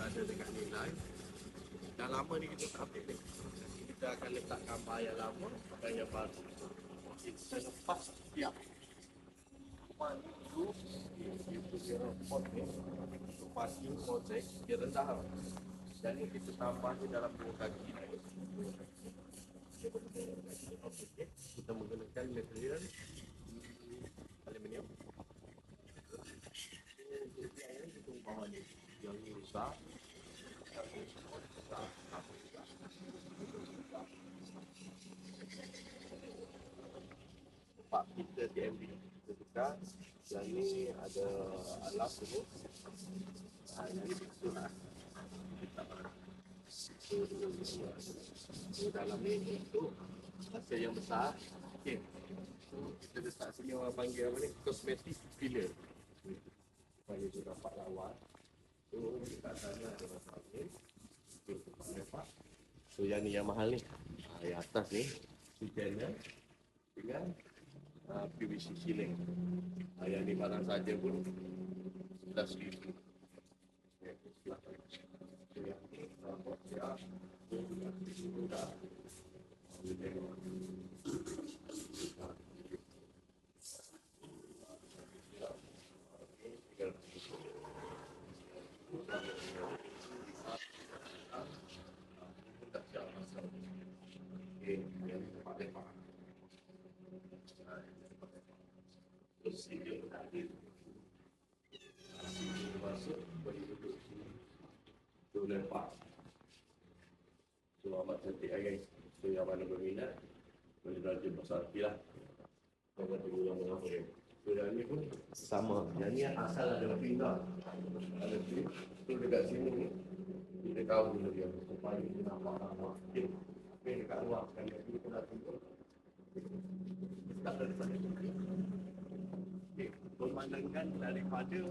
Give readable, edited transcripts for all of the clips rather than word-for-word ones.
ada dekat nilai. Dah lama ni kita tak update ni. Kita akan letak gambar yang lama dan yang baru. Kita lepas setiap rumah ni dulu dia punya report ni masing mozaik dia rendah. Jadi kita tambah ni dalam 2 kaki. Kita menggunakan material aluminium. Kita ubah ni yang ni besar. Pak kita TMB kita tukar. Yang ni ada alas dulu. Ini betul lah. Dalam ni untuk hasil yang besar. Okay. Kita letak sini orang panggil apa ni? Cosmetic filler. Supaya dia dapat lawan. So dekat sana ada masalah ni. So yang ni yang mahal ni. Yang atas ni channel dengan PVC ceiling. Yang ni barang saja pun 11,000. Yang ni buat siap. So lepas so amat cantik lah guys. So yang mana berminat boleh belajar pasal arti lah. Kalau tengok yang mana boleh. So yang ni pun sama. Yang ni asal ada pindah. Ada pin. So dekat sini ni kita tahu dia supaya dia nampak sikit. Tapi dekat luar kan dia pun dah tunjuk. Tak ada depan dia. Okay. Pemandangan daripada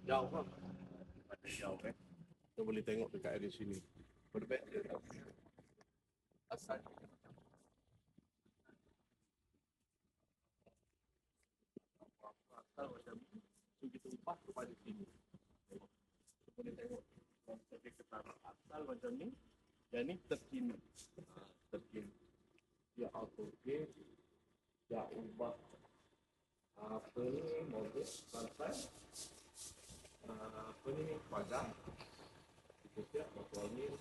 jauh lah. Daripada jauh kita boleh tengok dekat area sini. Berbeza asal. Asal macam ni. So kita ubah kepada sini. Kita boleh tengok. Kita kata asal macam ni. Yang ni terkini. Terkini. Dia auto gate. Dia ubah apa ni mobil lantai. Apa ni pagar. Kita siap motor ni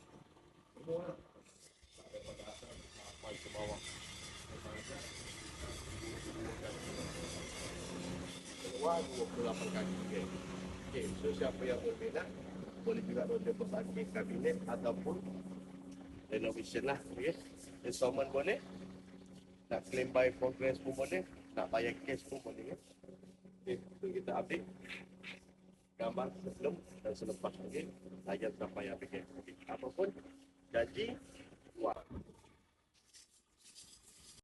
semua lah. Tak ada pada atas sampai ke bawah. Keluar 28 kaki. Okay, so siapa yang berminat boleh juga order pesakit kabinet ataupun renovation lah. Okay. Installment boleh. Nak claim by progress pun boleh. Nak bayar cash pun boleh. Okay, so kita update gambar sebelum dan selepas. Okay, ajar sampai habis. Okay. Apapun janji